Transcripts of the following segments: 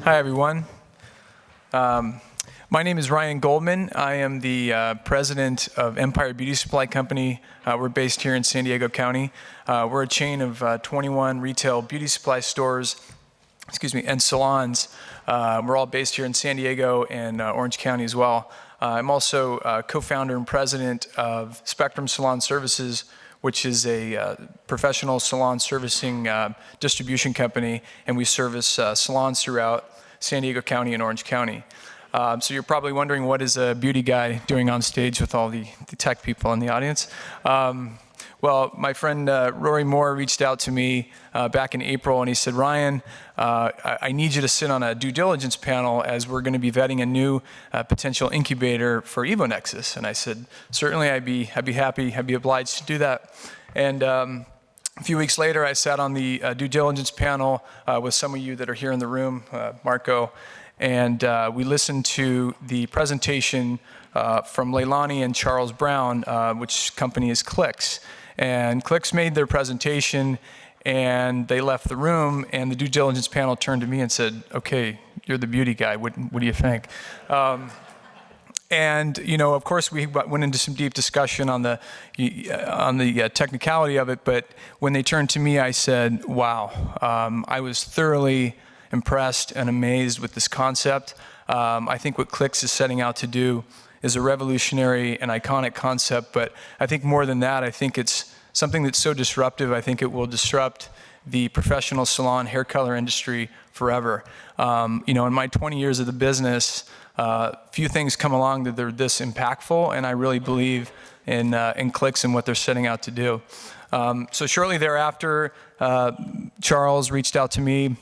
Hi, everyone. My name is Ryan Goldman. I am the president of Empire Beauty Supply Company. We're based here in San Diego County. We're a chain of 21 retail beauty supply stores, and salons. We're all based here in San Diego and Orange County as well. I'm also co-founder and president of Spectrum Salon Services, which is a professional salon servicing distribution company, and we service salons throughout San Diego County and Orange County. So you're probably wondering, what is a beauty guy doing on stage with all the tech people in the audience? Well, my friend Rory Moore reached out to me back in April, and he said, Ryan, I need you to sit on a due diligence panel as we're going to be vetting a new potential incubator for EvoNexus. And I said, certainly, I'd be happy, I'd be obliged to do that. And a few weeks later, I sat on the due diligence panel with some of you that are here in the room, Marco, and we listened to the presentation from Leilani and Charles Brown, which company is CLiCS. And CLiCS made their presentation, and they left the room, and the due diligence panel turned to me and said, okay, you're the beauty guy, what do you think? And of course, we went into some deep discussion on the technicality of it, but when they turned to me, I said, wow, I was thoroughly impressed and amazed with this concept. I think what CLiCS is setting out to do is a revolutionary and iconic concept, but I think more than that, I think it's something that's so disruptive, I think it will disrupt the professional salon hair color industry forever. In my 20 years of the business, few things come along that they're this impactful, and I really believe in CLiCS and what they're setting out to do. So shortly thereafter, Charles reached out to me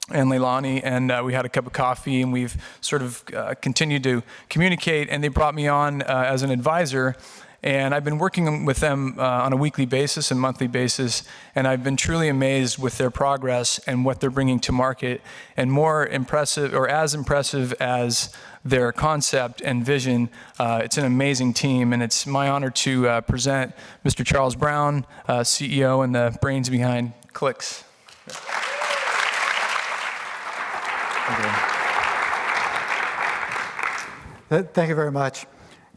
and Leilani, and we had a cup of coffee, and we've sort of continued to communicate, and they brought me on as an advisor, and I've been working with them on a weekly basis and monthly basis, and I've been truly amazed with their progress and what they're bringing to market, and more impressive, or as impressive as their concept and vision. It's an amazing team, and it's my honor to present Mr. Charles Brown, CEO and the brains behind CLiCS. Thank you very much.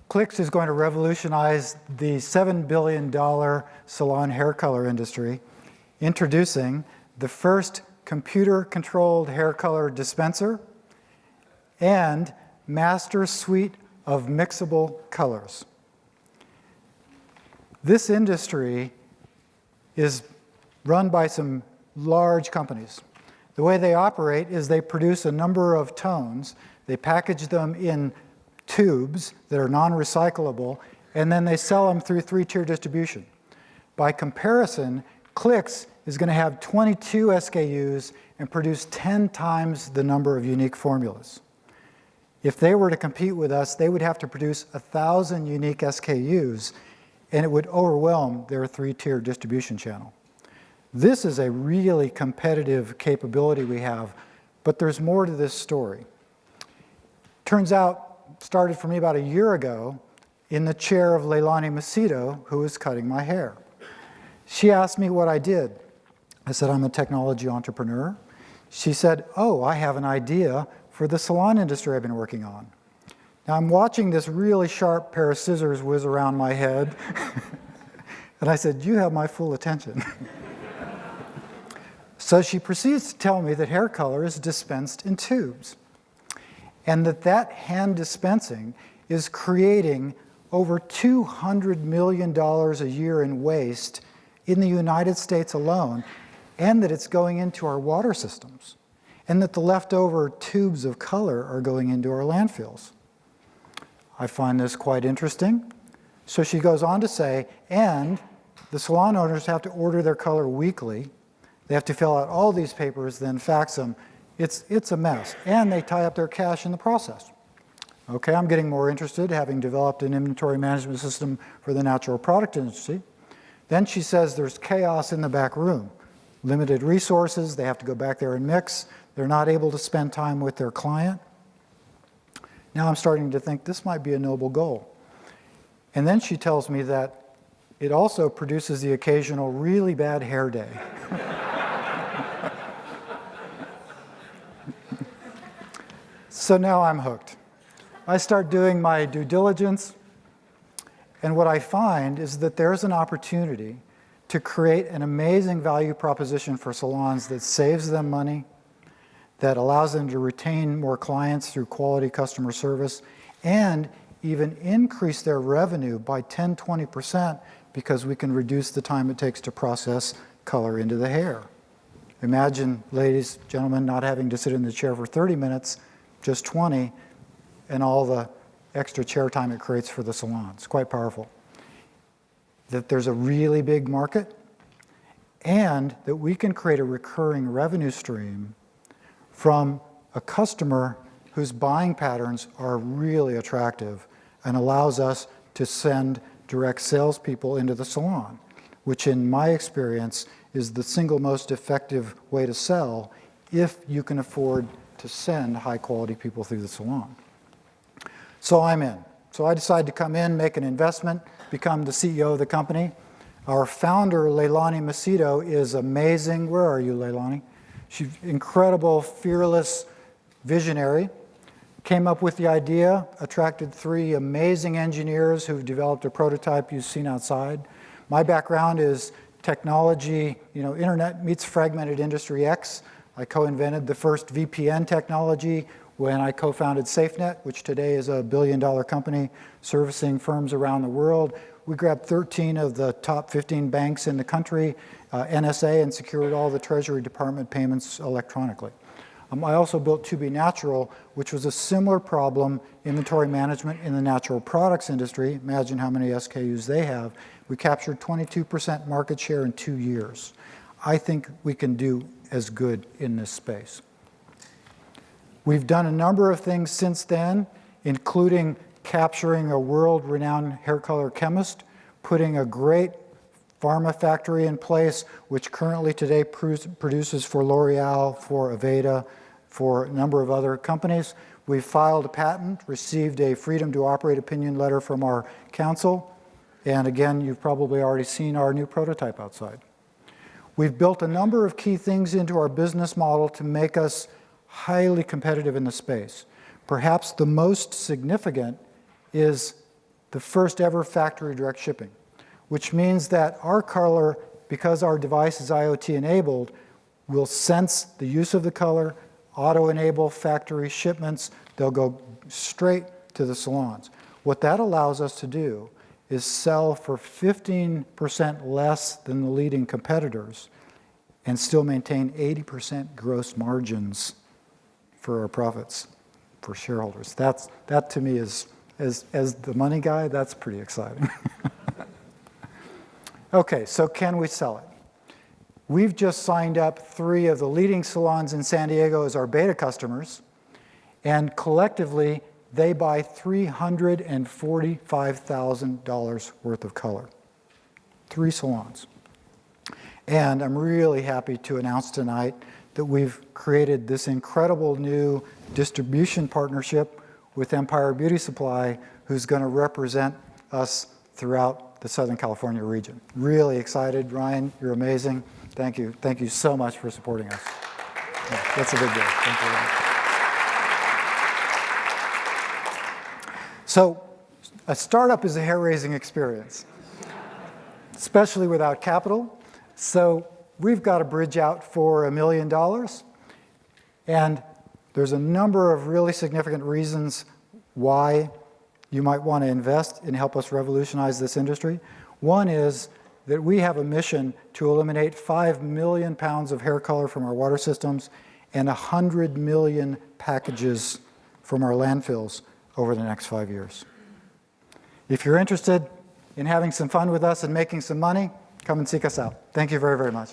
CLiCS is going to revolutionize the $7 billion salon hair color industry, introducing the first computer-controlled hair color dispenser and master suite of mixable colors. This industry is run by some large companies. The way they operate is they produce a number of tones, they package them in tubes that are non-recyclable, and then they sell them through three-tier distribution. By comparison, CLiCS is going to have 22 SKUs and produce 10 times the number of unique formulas. If they were to compete with us, they would have to produce 1,000 unique SKUs, and it would overwhelm their three-tier distribution channel. This is a really competitive capability we have, but there's more to this story. Turns out, started for me about a year ago in the chair of Leilani Macedo, who was cutting my hair. She asked me what I did. I said, I'm a technology entrepreneur. She said, oh, I have an idea for the salon industry I've been working on. Now I'm watching this really sharp pair of scissors whiz around my head. And I said, you have my full attention. So she proceeds to tell me that hair color is dispensed in tubes, and that hand dispensing is creating over $200 million a year in waste in the United States alone, and that it's going into our water systems, and that the leftover tubes of color are going into our landfills. I find this quite interesting. So she goes on to say, and the salon owners have to order their color weekly. They have to fill out all these papers, then fax them. It's a mess, and they tie up their cash in the process. Okay, I'm getting more interested, having developed an inventory management system for the natural product industry. Then she says there's chaos in the back room. Limited resources, they have to go back there and mix. They're not able to spend time with their client. Now I'm starting to think this might be a noble goal. And then she tells me that it also produces the occasional really bad hair day. So now I'm hooked. I start doing my due diligence, and what I find is that there's an opportunity to create an amazing value proposition for salons that saves them money, that allows them to retain more clients through quality customer service, and even increase their revenue by 10, 20% because we can reduce the time it takes to process color into the hair. Imagine, ladies, gentlemen, not having to sit in the chair for 30 minutes, just 20, and all the extra chair time it creates for the salon. It's quite powerful. That there's a really big market, and that we can create a recurring revenue stream from a customer whose buying patterns are really attractive and allows us to send direct salespeople into the salon, which in my experience is the single most effective way to sell if you can afford to send high quality people through the salon. So I'm in. So I decided to come in, make an investment, become the CEO of the company. Our founder, Leilani Macedo, is amazing. Where are you, Leilani? She's incredible, fearless visionary. Came up with the idea, attracted 3 amazing engineers who've developed a prototype you've seen outside. My background is technology, internet meets fragmented industry X. I co-invented the first VPN technology when I co-founded SafeNet, which today is a billion-dollar company servicing firms around the world. We grabbed 13 of the top 15 banks in the country, NSA, and secured all the Treasury Department payments electronically. I also built 2B Natural, which was a similar problem, inventory management in the natural products industry. Imagine how many SKUs they have. We captured 22% market share in 2 years. I think we can do as good in this space. We've done a number of things since then, including capturing a world-renowned hair color chemist, putting a great pharma factory in place, which currently today produces for L'Oreal, for Aveda, for a number of other companies. We've filed a patent, received a freedom to operate opinion letter from our council, and again, you've probably already seen our new prototype outside. We've built a number of key things into our business model to make us highly competitive in the space. Perhaps the most significant is the first ever factory direct shipping, which means that our color, because our device is IoT enabled, will sense the use of the color, auto-enable factory shipments. They'll go straight to the salons. What that allows us to do is sell for 15% less than the leading competitors and still maintain 80% gross margins for our profits for shareholders. That to me is, as the money guy, that's pretty exciting. Okay, so can we sell it? We've just signed up 3 of the leading salons in San Diego as our beta customers, and collectively, they buy $345,000 worth of color. 3 salons. And I'm really happy to announce tonight that we've created this incredible new distribution partnership with Empire Beauty Supply, who's going to represent us throughout the Southern California region. Really excited. Ryan, you're amazing. Thank you. Thank you so much for supporting us. Yeah, that's a big deal. Thank you, Ryan. So a startup is a hair-raising experience, especially without capital. So we've got a bridge out for $1 million. And there's a number of really significant reasons why you might want to invest and help us revolutionize this industry. One is that we have a mission to eliminate 5 million pounds of hair color from our water systems and 100 million packages from our landfills over the next 5 years. If you're interested in having some fun with us and making some money, come and seek us out. Thank you very, very much.